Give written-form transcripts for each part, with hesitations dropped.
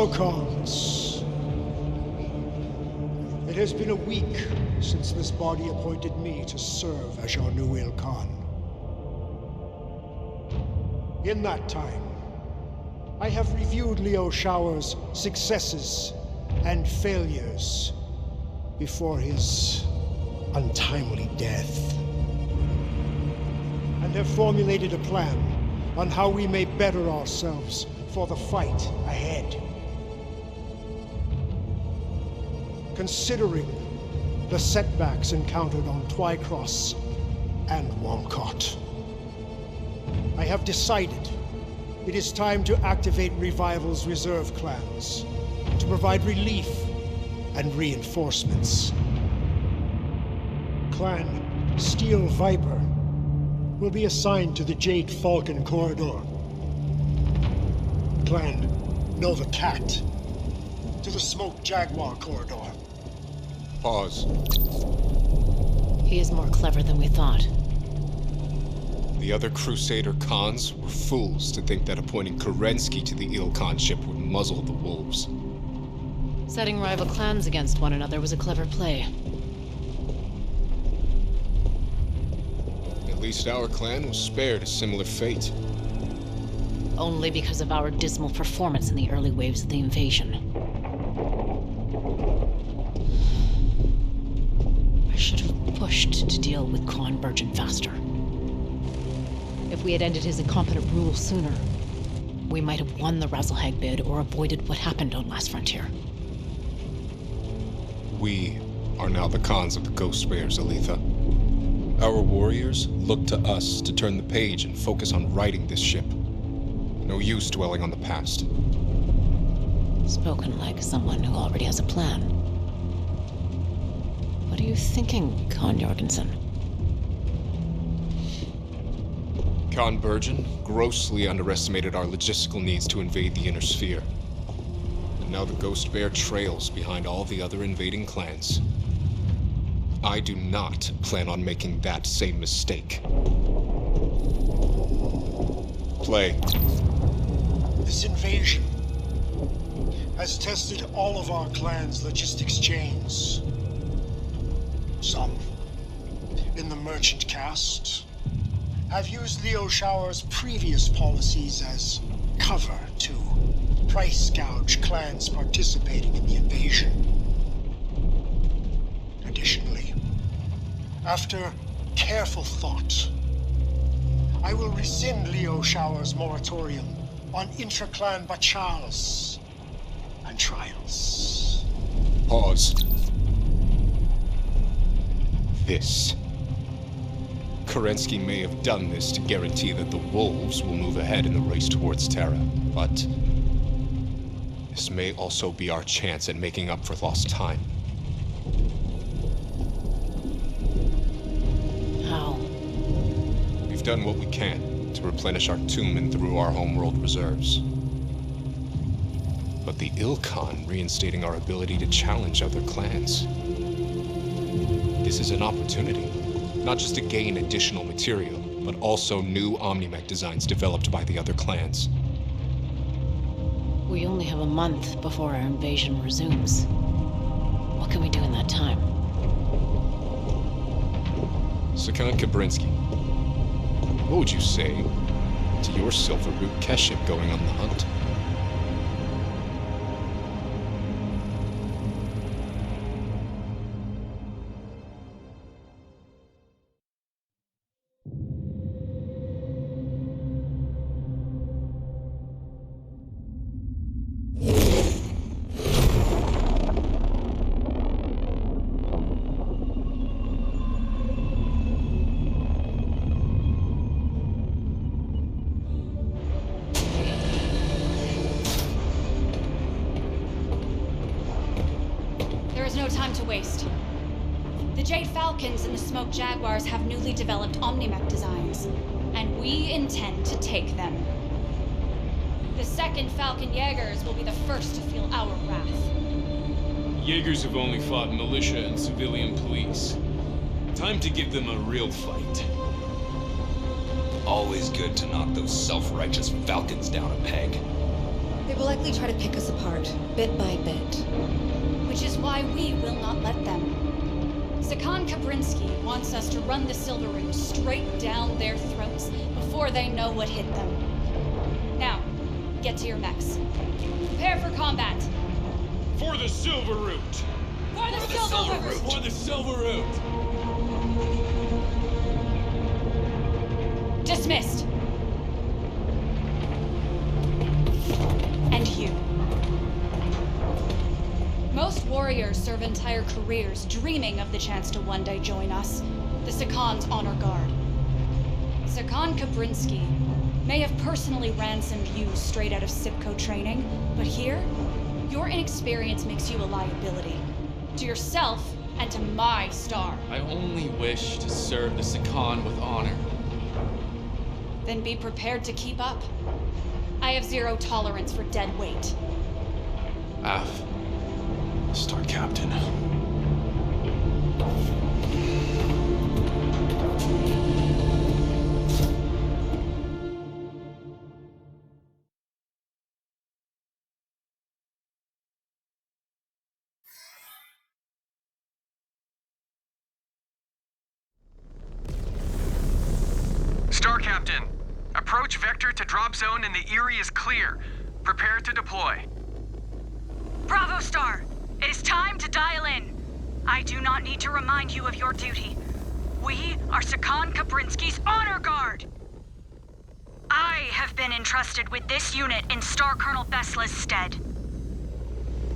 So, Khans, it has been a week since this body appointed me to serve as your new Ilkhan. In that time, I have reviewed Liu Shao's successes and failures before his untimely death, and have formulated a plan on how we may better ourselves for the fight ahead. Considering the setbacks encountered on Twycross and Walcott, I have decided it is time to activate Revival's reserve clans to provide relief and reinforcements. Clan Steel Viper will be assigned to the Jade Falcon Corridor. Clan Nova Cat to the Smoke Jaguar Corridor. Pause. He is more clever than we thought. The other Crusader Khans were fools to think that appointing Kerensky to the Ilkhanship would muzzle the wolves. Setting rival clans against one another was a clever play. At least our clan was spared a similar fate. Only because of our dismal performance in the early waves of the invasion. I should have pushed to deal with Khan Burgen faster. If we had ended his incompetent rule sooner, we might have won the Razzlehag bid or avoided what happened on Last Frontier. We are now the Khans of the Ghost Bears, Aletha. Our warriors look to us to turn the page and focus on righting this ship. No use dwelling on the past. Spoken like someone who already has a plan. What are you thinking, Khan Jorgensen? Khan Burgen grossly underestimated our logistical needs to invade the Inner Sphere. And now the Ghost Bear trails behind all the other invading clans. I do not plan on making that same mistake. Play. This invasion has tested all of our clan's logistics chains. Some, in the merchant caste, have used Liu Shao's previous policies as cover to price gouge clans participating in the invasion. Additionally, after careful thought, I will rescind Liu Shao's moratorium on intra-clan bachals and trials. Pause. This. Kerensky may have done this to guarantee that the wolves will move ahead in the race towards Terra, but this may also be our chance at making up for lost time. How? We've done what we can to replenish our tomb and through our homeworld reserves. But the Ilkhan reinstating our ability to challenge other clans. This is an opportunity, not just to gain additional material, but also new Omnimech designs developed by the other clans. We only have a month before our invasion resumes. What can we do in that time? Sakan Kabrinsky, what would you say to your Silver Root Keship going on the hunt? No time to waste. The Jade Falcons and the Smoke Jaguars have newly developed Omnimech designs, and we intend to take them. The second Falcon Jaegers will be the first to feel our wrath. Jaegers have only fought militia and civilian police. Time to give them a real fight. Always good to knock those self-righteous Falcons down a peg. They will likely try to pick us apart, bit by bit. Which is why we will not let them. Sakan Kabrinsky wants us to run the Silver Root straight down their throats before they know what hit them. Now, get to your mechs. Prepare for combat. For the Silver Root! For the Silver Root! For the Silver Root! Dismissed. And you. Most warriors serve entire careers dreaming of the chance to one day join us, the Sakan's honor guard. Sakan Kabrinsky may have personally ransomed you straight out of Sibco training, but here, your inexperience makes you a liability. To yourself and to my star. I only wish to serve the Sakan with honor. Then be prepared to keep up. I have zero tolerance for dead weight. Av. Star Captain. Star Captain, approach vector to drop zone and the Erie is clear. Prepare to deploy. Bravo, Star! It is time to dial in. I do not need to remind you of your duty. We are Sakan Kabrinsky's honor guard! I have been entrusted with this unit in Star Colonel Besla's stead.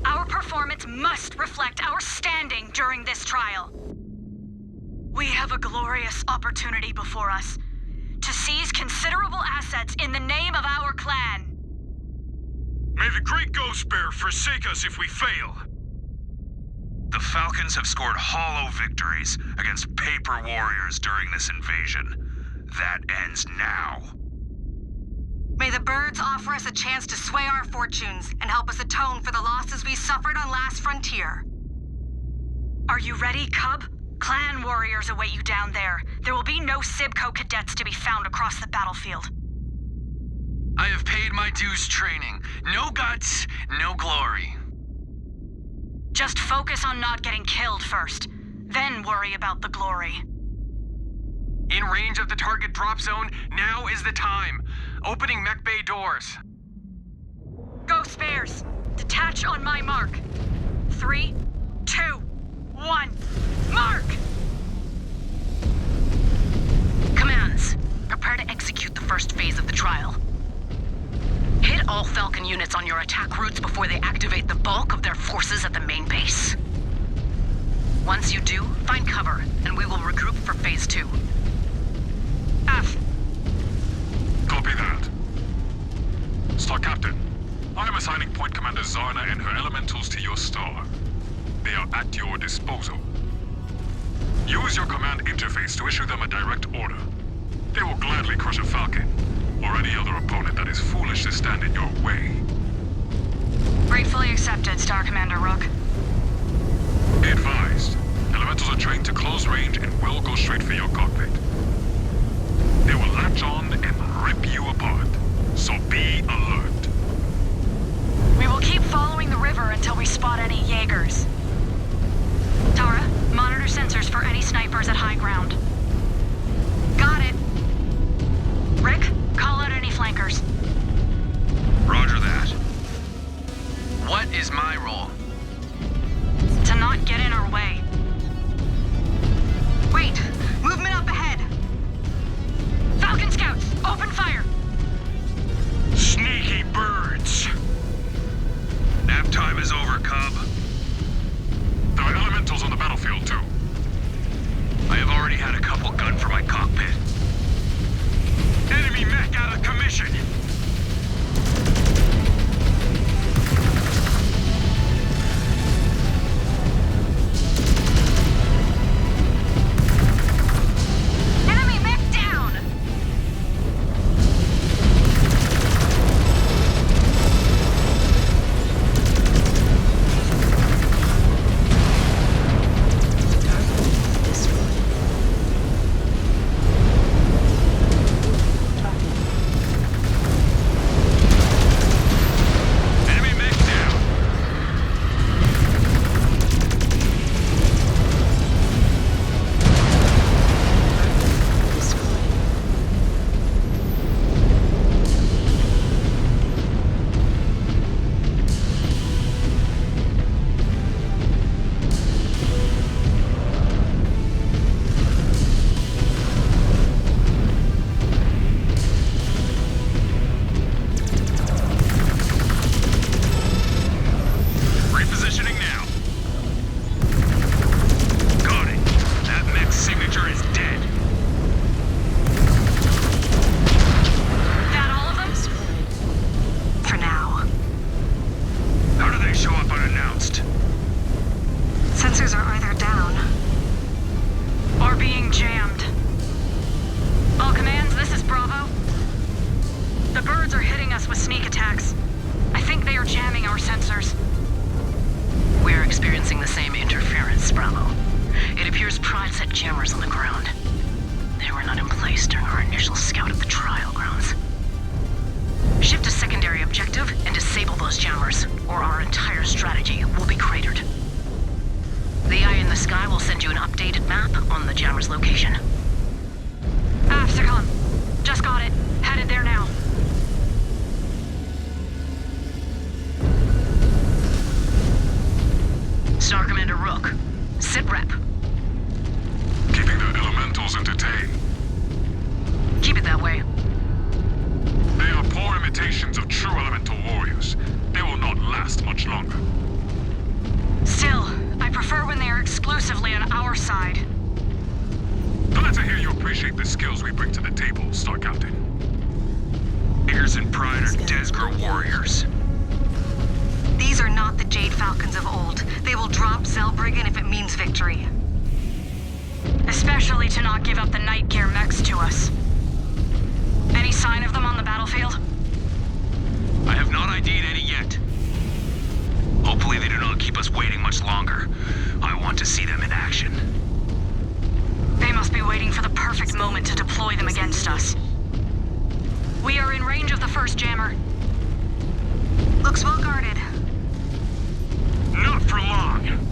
Our performance must reflect our standing during this trial. We have a glorious opportunity before us to seize considerable assets in the name of our clan. May the great Ghost Bear forsake us if we fail. The Falcons have scored hollow victories against paper warriors during this invasion. That ends now. May the birds offer us a chance to sway our fortunes and help us atone for the losses we suffered on Last Frontier. Are you ready, Cub? Clan warriors await you down there. There will be no Sibco cadets to be found across the battlefield. I have paid my dues training. No guts, no glory. Just focus on not getting killed first, then worry about the glory. In range of the target drop zone, now is the time. Opening mech bay doors. Ghost Bears, detach on my mark. 3, 2, 1, mark! Commands, prepare to execute the first phase of the trial. Hit all Falcon units on your attack routes before they activate the bulk of their forces at the main base. Once you do, find cover, and we will regroup for phase 2. F. Copy that. Star Captain, I am assigning Point Commander Zarna and her elementals to your star. They are at your disposal. Use your command interface to issue them a direct order. They will gladly crush a Falcon, or any other opponent that is foolish to stand in your way. Gratefully accepted, Star Commander Rook. Be advised, elementals are trained to close range and will go straight for your cockpit. They will latch on and rip you apart, so be alert. We will keep following the river until we spot any Jaegers. Tara, monitor sensors for any snipers at high ground. Got it. Rick, call out any flankers. Roger that. What is my role? To not get in our way. Wait! Movement up ahead! The birds are hitting us with sneak attacks. I think they are jamming our sensors. We're experiencing the same interference, Bravo. It appears Pride set jammers on the ground. They were not in place during our initial scout of the trial grounds. Shift to secondary objective and disable those jammers, or our entire strategy will be cratered. The Eye in the Sky will send you an updated map on the jammer's location. Afsicon. Just got it. Headed there now. Star Commander Rook, sit rep. Keeping the elementals entertained. Keep it that way. They are poor imitations of true elemental warriors. They will not last much longer. Still, I prefer when they are exclusively on our side. Glad to hear you appreciate the skills we bring to the table, Star Captain. Ears and Pride are Desgro warriors. These are not the Jade Falcons of old. They will drop Zellbriggen if it means victory. Especially to not give up the Nightgear mechs to us. Any sign of them on the battlefield? I have not ID'd any yet. Hopefully they do not keep us waiting much longer. I want to see them in action. They must be waiting for the perfect moment to deploy them against us. We are in range of the first jammer. Looks well guarded. Not for long.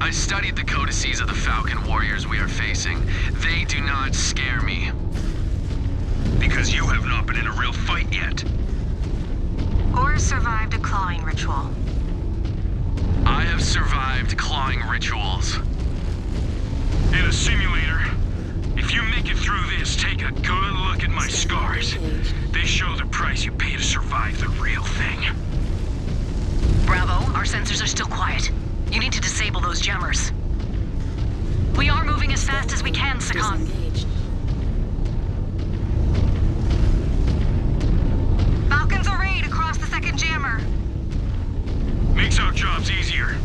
I studied the codices of the Falcon warriors we are facing. They do not scare me. Because you have not been in a real fight yet. Or survived a clawing ritual. I have survived clawing rituals. In a simulator, if you make it through this, take a good look at my scars. They show the price you pay to survive the real thing. Bravo, our sensors are still quiet. You need to disable those jammers. We are moving as fast as we can, Sakan. Falcons arrayed across the second jammer. Makes our jobs easier.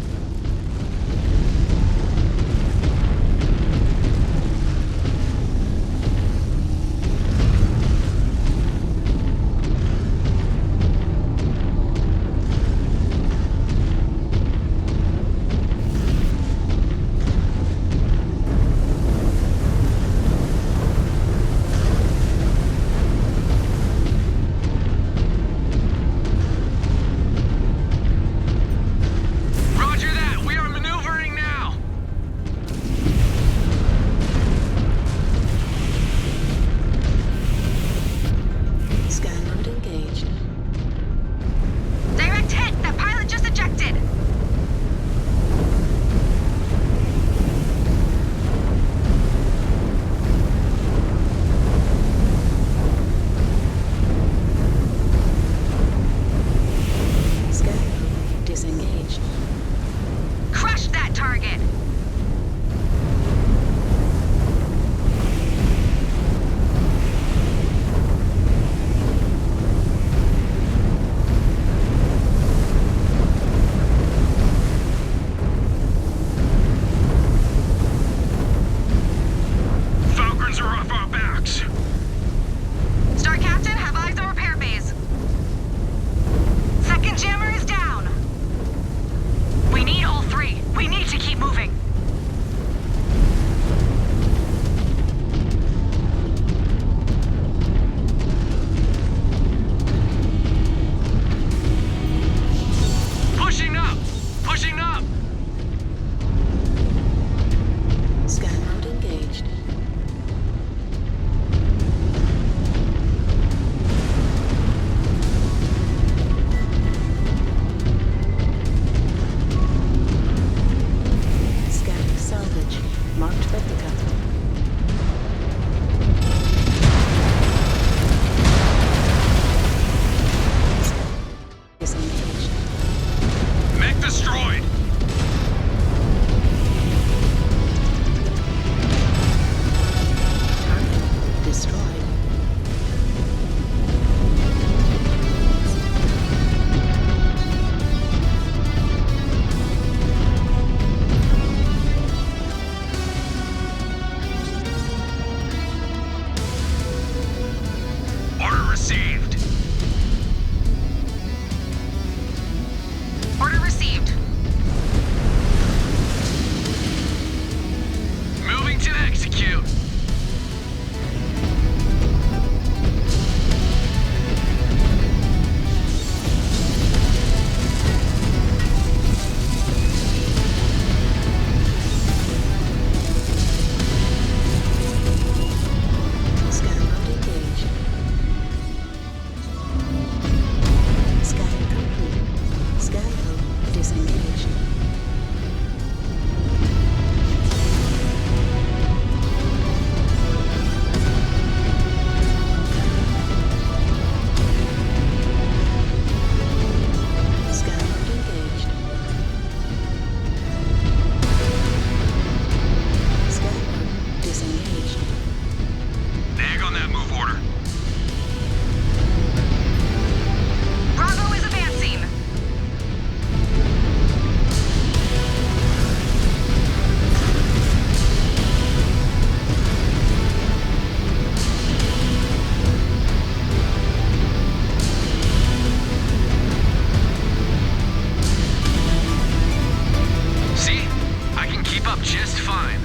keep up just fine.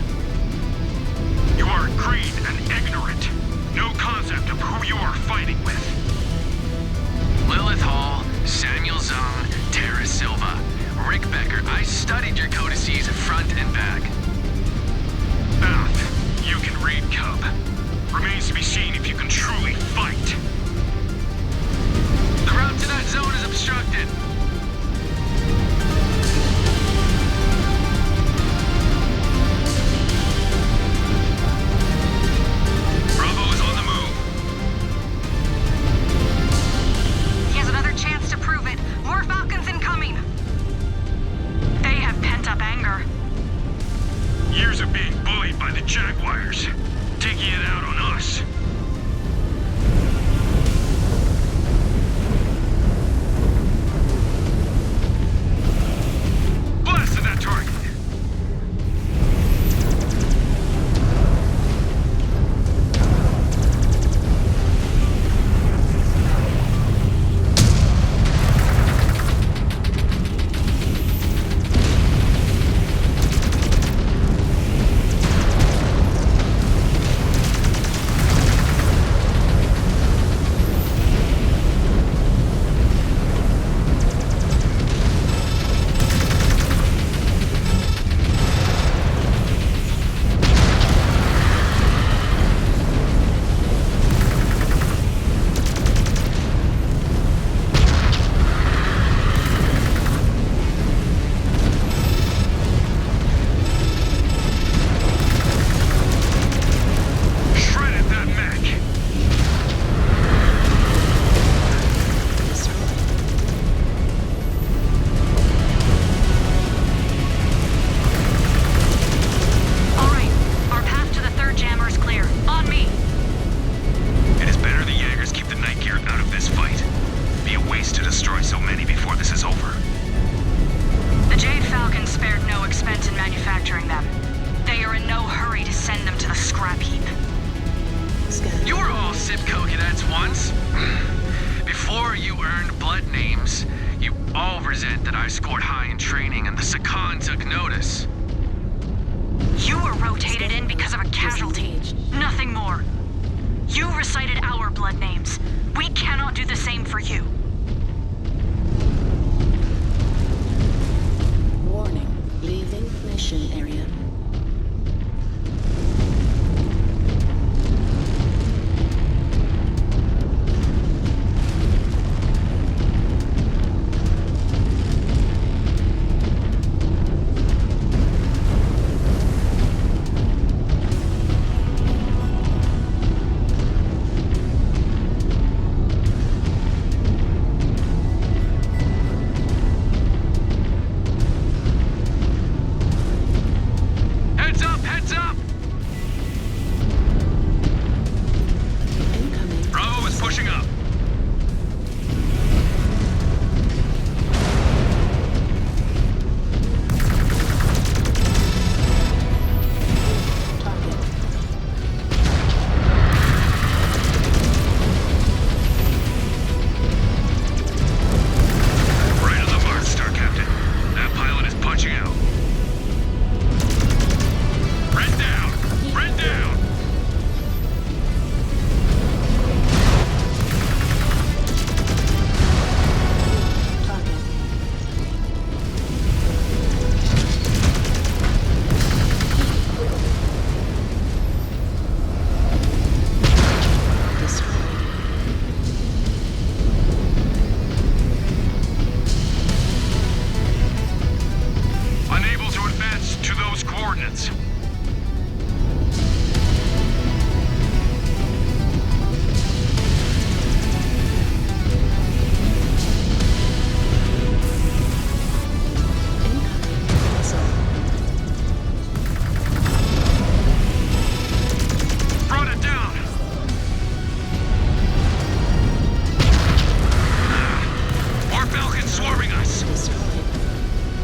You are green and ignorant. No concept of who you are fighting with. Lilith Hall, Samuel Zung, Tara Silva, Rick Becker. I studied your codices front and back. Ath, you can read Cub. Remains to be seen if you can truly fight. The route to that zone is obstructed. Bravo is on the move. He has another chance to prove it. More Falcons incoming. They have pent-up anger. Years of being bullied by the Jaguars. Taking it out on us. Blasted that target.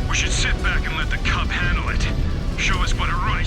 We should sit back and let the Cub handle it. Show us what a right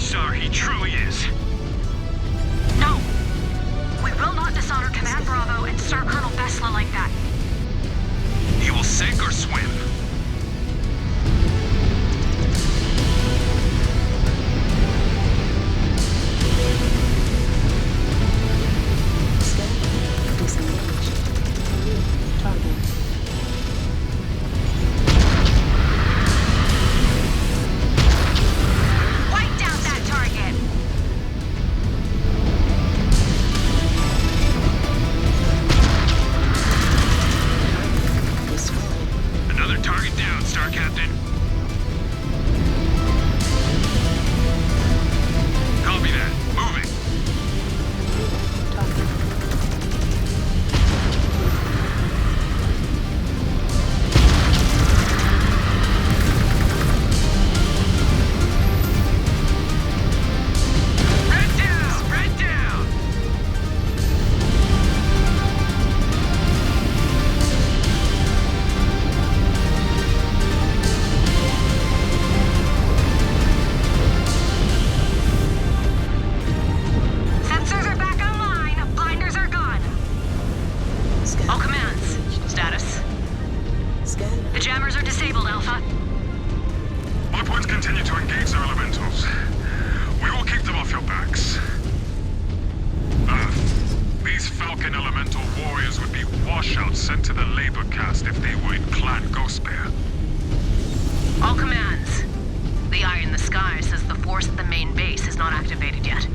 continue to engage their elementals. We will keep them off your backs. These Falcon Elemental warriors would be washouts sent to the labor caste if they were in Clan Ghostbear. All commands. The eye in the sky says the force at the main base is not activated yet.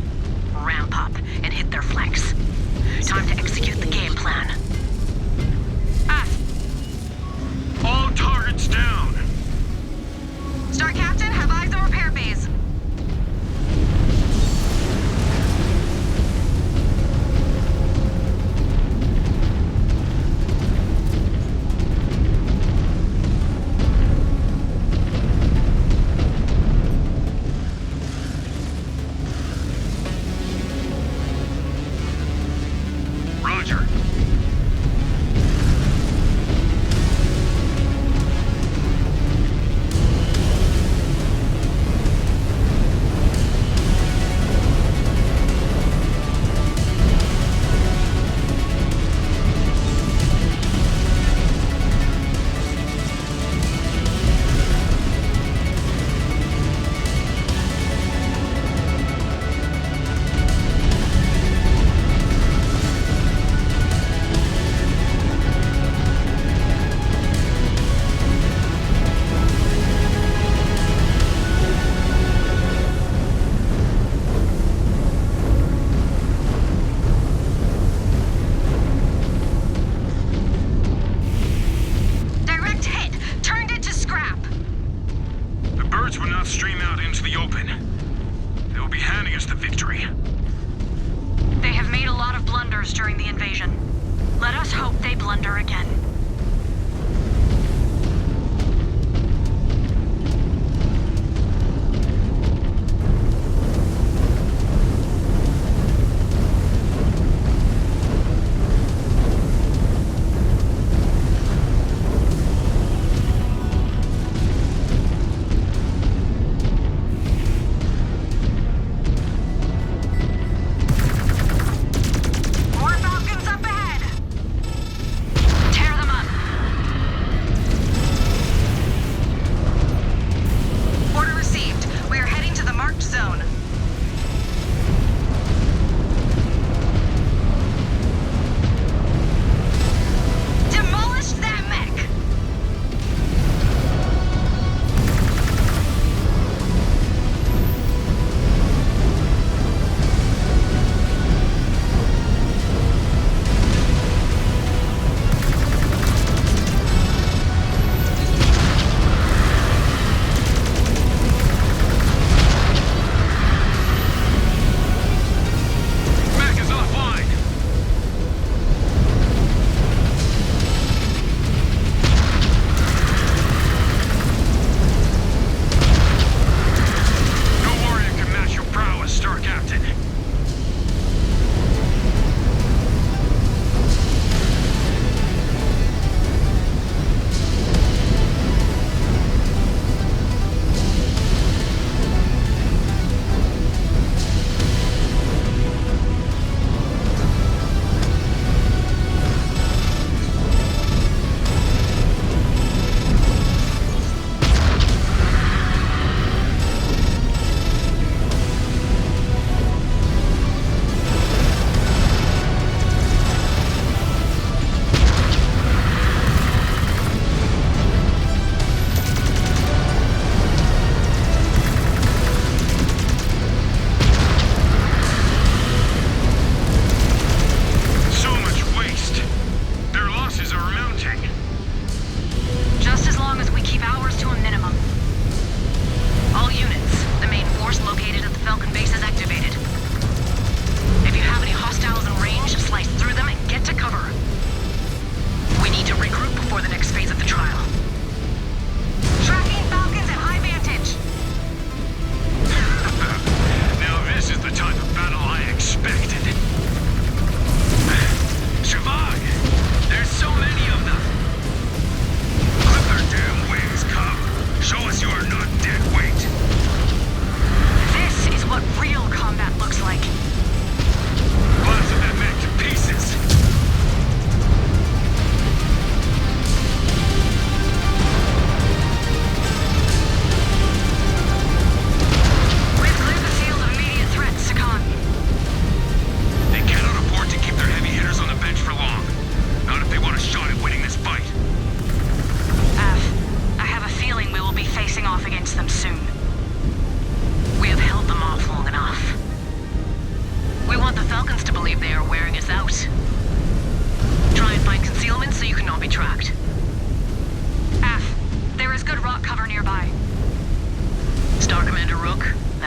Ramp up and hit their flanks. Time to execute the game plan. All targets down. Star Captain, have eyes on repair bays. Roger. Direct hit. Turned it to scrap. The birds will not stream out into the open. They will be handing us the victory. They have made a lot of blunders during the invasion. Let us hope they blunder again. More Falcons up ahead. Tear them up.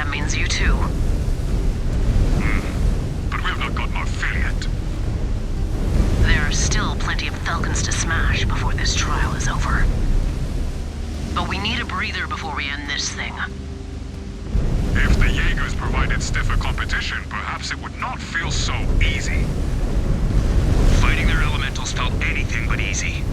That means you too. But we've not got no fill yet. There are still plenty of Falcons to smash before this trial is over. But we need a breather before we end this thing. If the Jaegers provided stiffer competition, perhaps it would not feel so easy. Fighting their elementals felt anything but easy.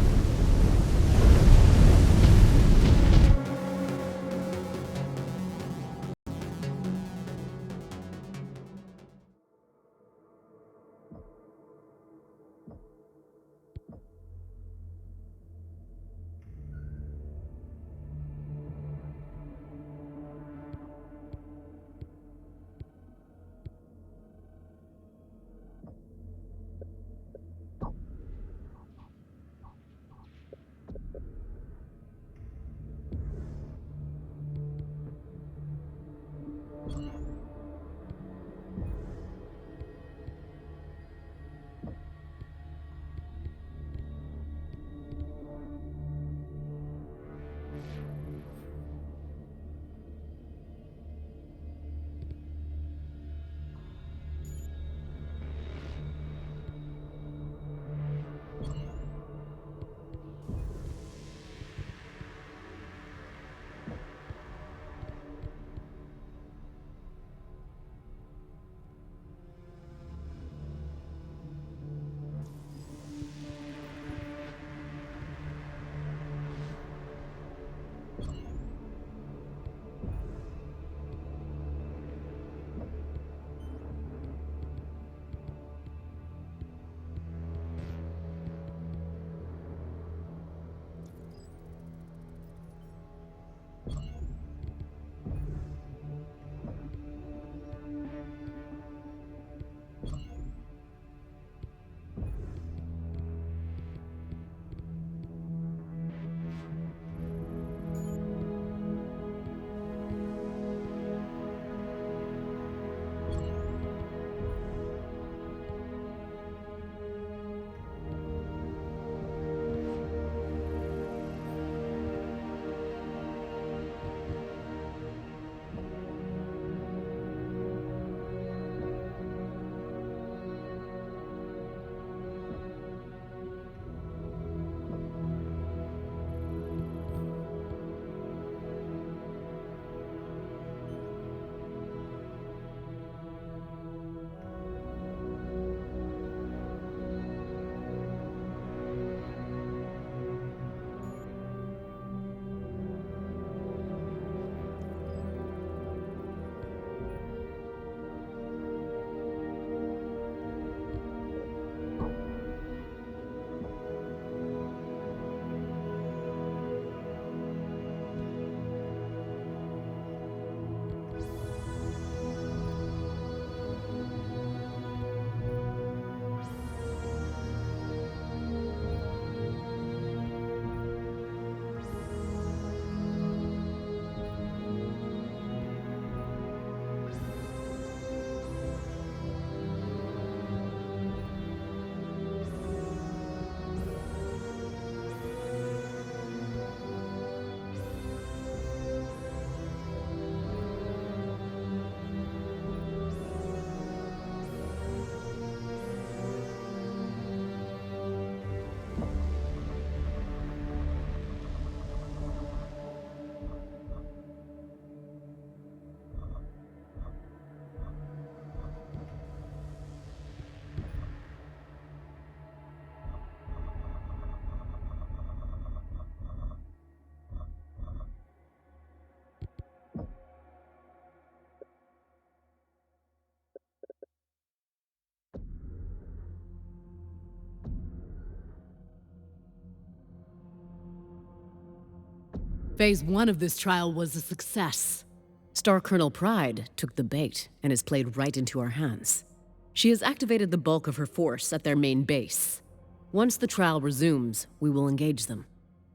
Phase 1 of this trial was a success. Star Colonel Pride took the bait and has played right into our hands. She has activated the bulk of her force at their main base. Once the trial resumes, we will engage them.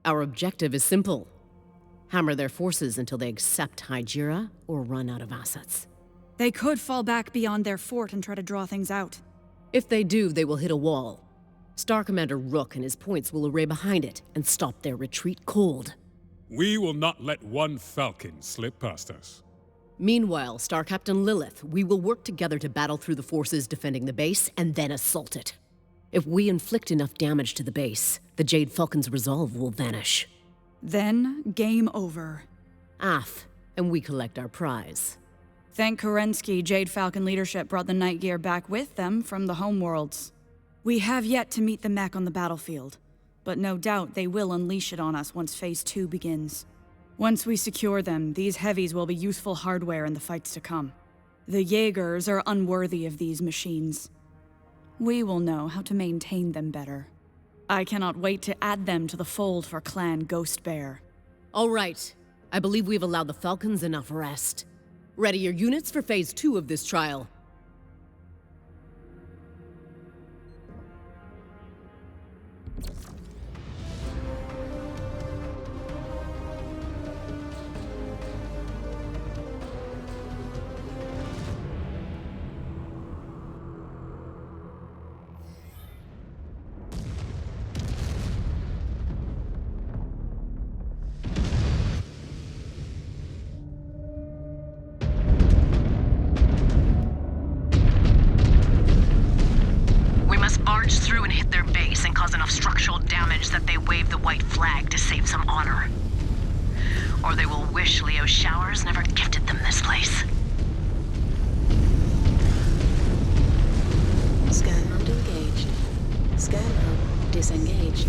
Our objective is simple: hammer their forces until they accept Hygira or run out of assets. They could fall back beyond their fort and try to draw things out. If they do, they will hit a wall. Star Commander Rook and his points will array behind it and stop their retreat cold. We will not let one Falcon slip past us. Meanwhile, Star Captain Lilith, we will work together to battle through the forces defending the base and then assault it. If we inflict enough damage to the base, the Jade Falcon's resolve will vanish. Then, game over. And we collect our prize. Thank Kerensky, Jade Falcon leadership brought the Night Gear back with them from the homeworlds. We have yet to meet the mech on the battlefield, but no doubt they will unleash it on us once Phase 2 begins. Once we secure them, these heavies will be useful hardware in the fights to come. The Jaegers are unworthy of these machines. We will know how to maintain them better. I cannot wait to add them to the fold for Clan Ghost Bear. All right. I believe we've allowed the Falcons enough rest. Ready your units for Phase 2 of this trial. Barge through and hit their base and cause enough structural damage that they wave the white flag to save some honor. Or they will wish Leo Showers never gifted them this place. Scan mode engaged. Scan mode disengaged.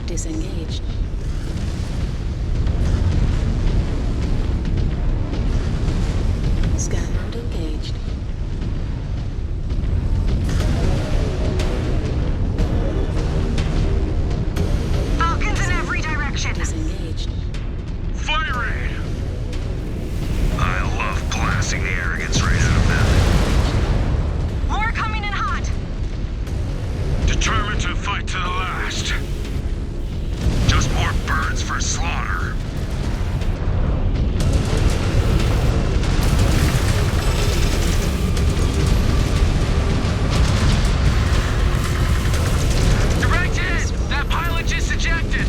Disengaged. Scan mode engaged. Falcons in every direction. Disengaged. Firing! I love blasting the arrogance right out of them. More coming in hot. Determined to fight to the last. Just more birds for slaughter. Directed! That pilot just ejected!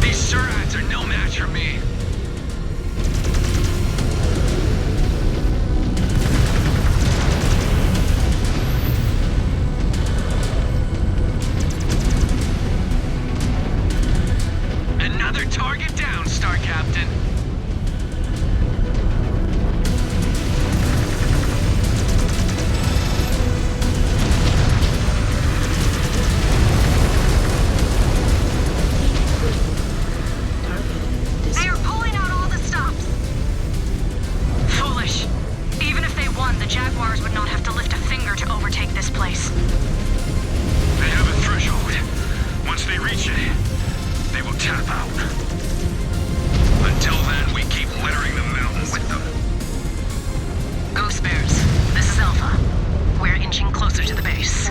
These Surats are no match for me. Another target down, Star Captain. They are pulling out all the stops. Foolish. Even if they won, the Jaguars would not have to lift a finger to overtake this place. They have a threshold. Once they reach it, they will tap out. Until then, we keep littering the mountain with them. Ghost Bears, this is Alpha. We're inching closer to the base.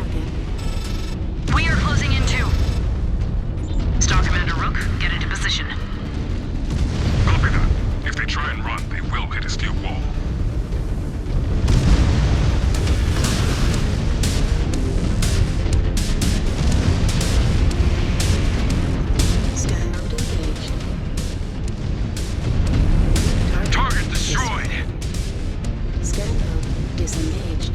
We are closing in too. Star Commander Rook, get into position. Copy that. If they try and run, they will hit a steel wall. Scan mode engaged. Target destroyed. Scan mode disengaged.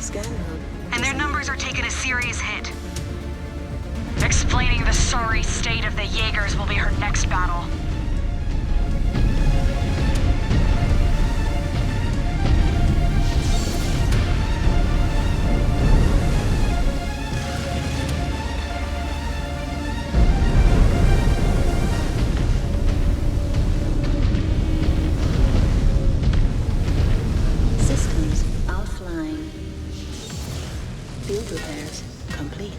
Scan mode. And their numbers are taking a serious hit. Explaining the sorry state of the Jaegers will be her next battle. Systems offline. Field repairs complete.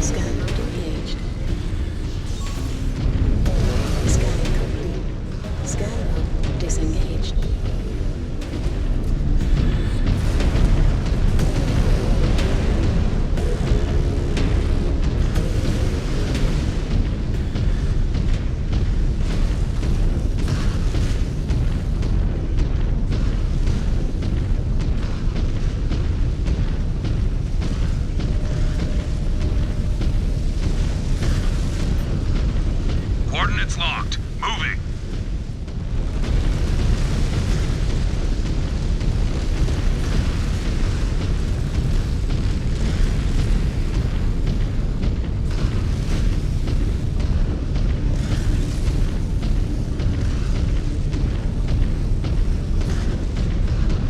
Scan mode engaged. Scanning complete. Scan mode disengaged. Coordinates locked. Moving.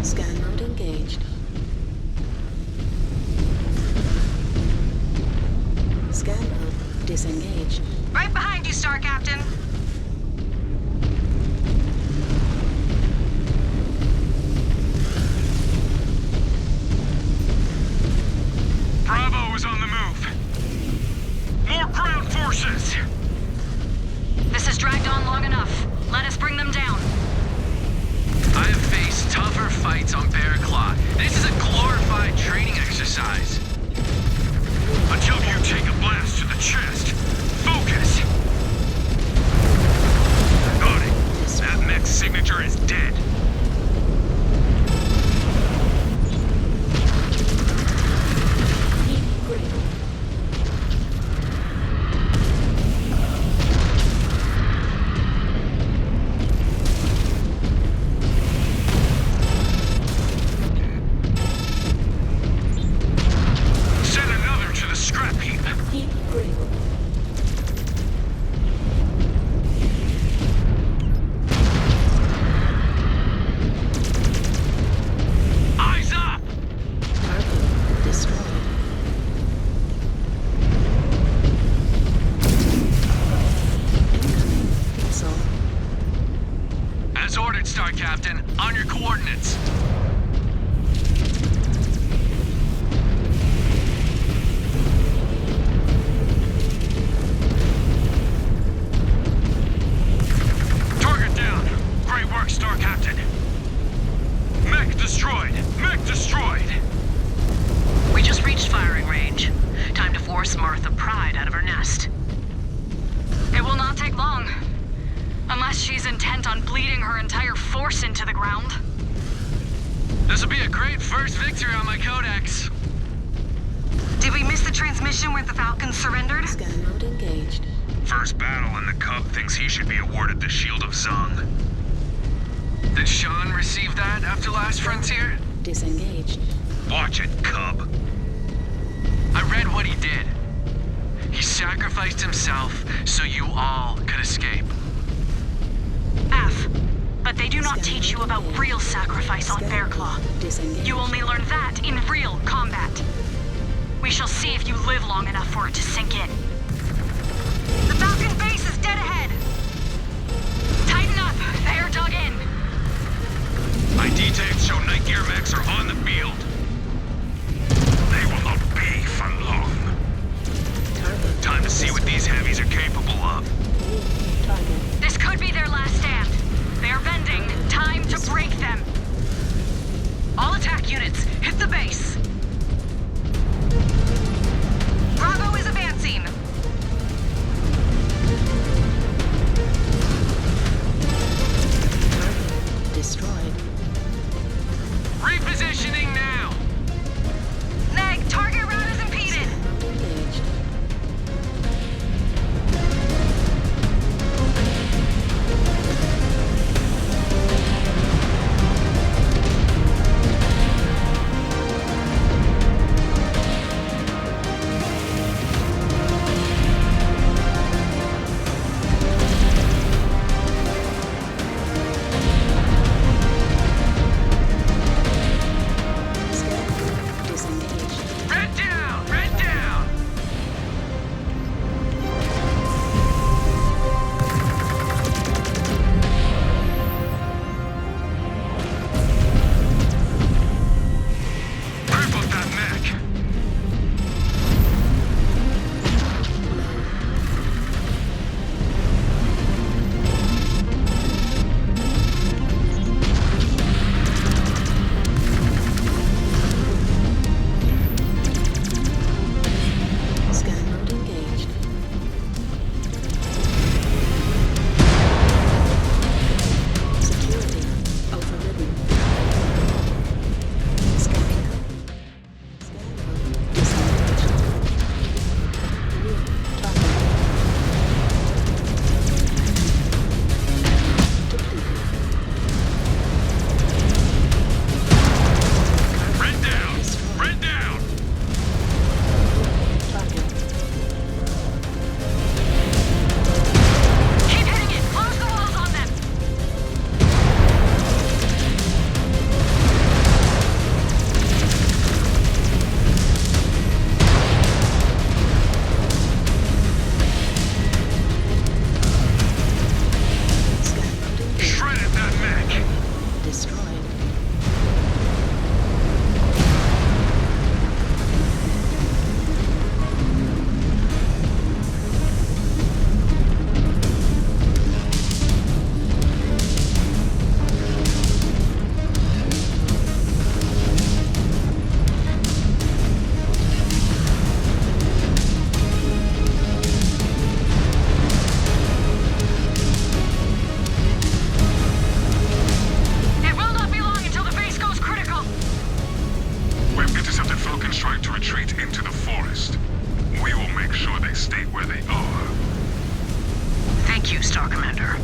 Scan mode engaged. Scan mode disengaged. Right behind you, Star Captain. Bravo is on the move. More ground forces. This has dragged on long enough. Let us bring them down. I have faced tougher fights on Bear Claw. This is a glorified training exercise. Until you take a blast to the chest. Focus! Got it. That mech's signature is dead. Send another to the scrap heap. Heat critical. Eyes up! Target destroyed. Incoming missile. As ordered, Star Captain. On your coordinates. Target down. Great work, Star Captain. Mech destroyed. Mech destroyed. We just reached firing range. Time to force Martha Pride out of her nest. It will not take long. Unless she's intent on bleeding her entire force into the ground. This will be a great first victory on my codex. Did we miss the transmission where the Falcons surrendered? Scan mode engaged. First battle, and the Cub thinks he should be awarded the Shield of Zung. Did Sean receive that after Last Frontier? Disengaged. Watch it, Cub. I read what he did. He sacrificed himself so you all could escape. F. But they do not teach you about real sacrifice on Bear Claw. Disengaged. You only learn that in real combat. We shall see if you live long enough for it to sink in. The Falcon base is dead ahead. Tighten up. They are dug in. ID tags show Night Gear mechs are on the field. They will not be for long. Target. Time to see what these heavies are capable of. Target. This could be their last stand. They are bending. Time to break them. All attack units, hit the base. Bravo is advancing. Star Commander.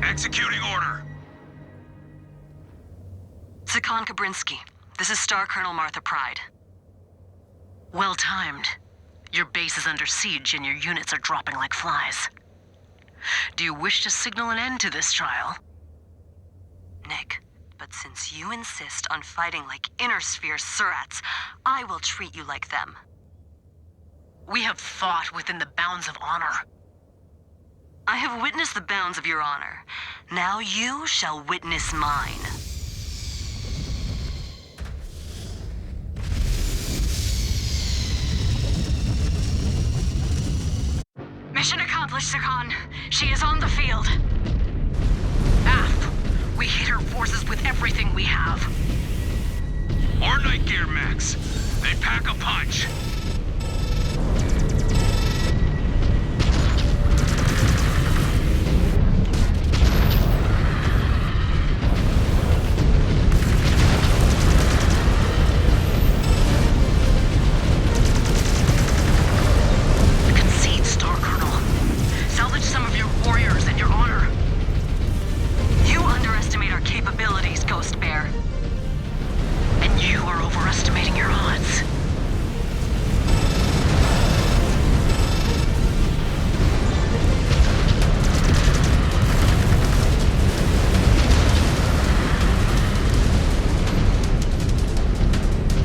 Executing order. Sakon Kabrinsky, this is Star Colonel Martha Pride. Well timed. Your base is under siege and your units are dropping like flies. Do you wish to signal an end to this trial? Nick, but since you insist on fighting like Inner Sphere Surats, I will treat you like them. We have fought within the bounds of honor. I have witnessed the bounds of your honor. Now you shall witness mine. Mission accomplished, Sakon. She is on the field. Af, we hit her forces with everything we have. Our night gear mechs. They pack a punch. Concede, Star Colonel. Salvage some of your warriors and your honor. You underestimate our capabilities, Ghost Bear. And you are overestimating your odds.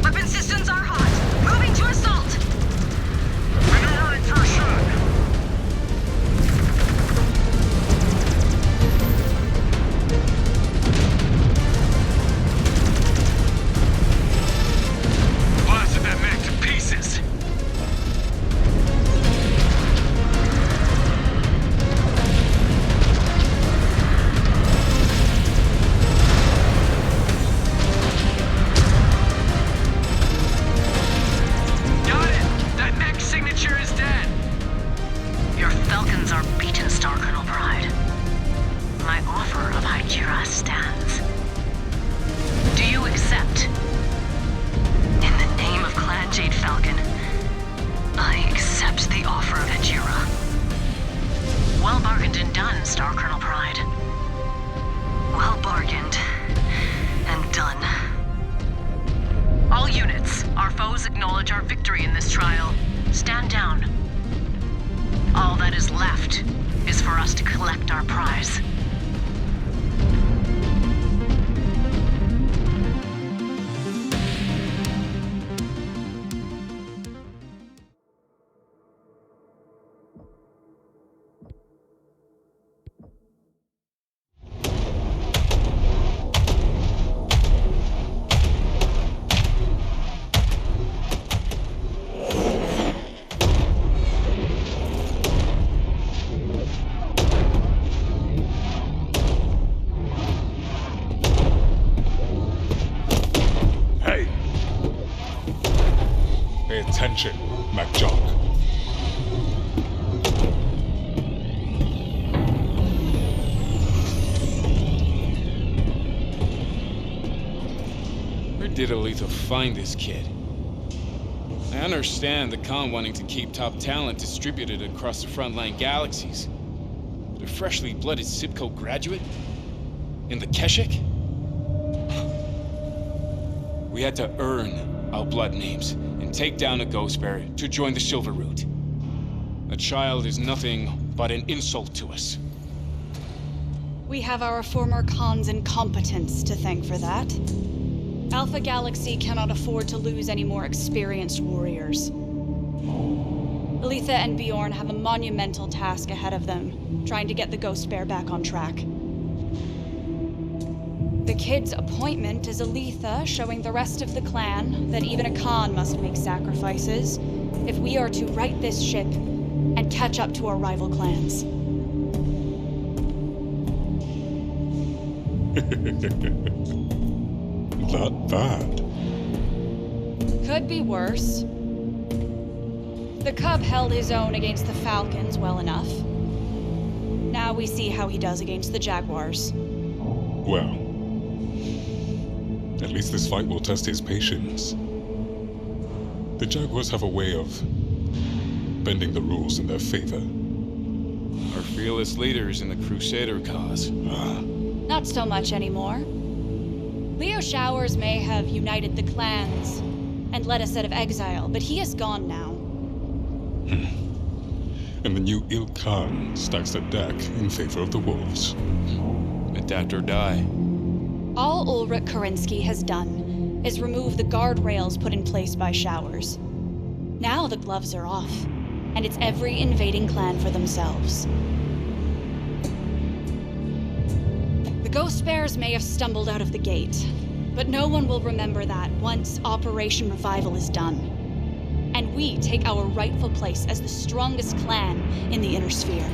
Weapon systems are hot. Moving to assault. Maneuvering for a shot. Blasted that mech to pieces. Got it. That mech signature is dead. Your Falcons are beaten, Star Colonel Pride. My offer of Hydra stands. Do you accept? In the name of Clan Jade Falcon, I accept the offer of Hajira. Well bargained and done, Star Colonel Pride. Well bargained. And done. All units, our foes acknowledge our victory in this trial. Stand down. All that is left is for us to collect our prize. Hey! Pay attention, MacJock. Where did Aletha find this kid? I I understand the Khan wanting to keep top talent distributed across the frontline galaxies. But a freshly blooded Sibco graduate? In the Keshik? We had to earn our blood names and take down a ghost bearer to join the Silver Root. A child is nothing but an insult to us. We have our former Khan's incompetence to thank for that. Alpha Galaxy cannot afford to lose any more experienced warriors. Aletha and Bjorn have a monumental task ahead of them, trying to get the Ghost Bear back on track. The kid's appointment is Aletha showing the rest of the clan that even a Khan must make sacrifices if we are to right this ship and catch up to our rival clans. Not bad. Could be worse. The Cub held his own against the Falcons well enough. Now we see how he does against the Jaguars. Well, at least this fight will test his patience. The Jaguars have a way of bending the rules in their favor. Our fearless leaders in the Crusader cause. Not so much anymore. Leo Showers may have united the clans and led us out of exile, but he is gone now. And the new Il Khan stacks the deck in favor of the wolves. Adapt or die. All Ulrich Karinsky has done is remove the guardrails put in place by Showers. Now the gloves are off, and it's every invading clan for themselves. The Ghost Bears may have stumbled out of the gate, but no one will remember that once Operation Revival is done, and we take our rightful place as the strongest clan in the Inner Sphere.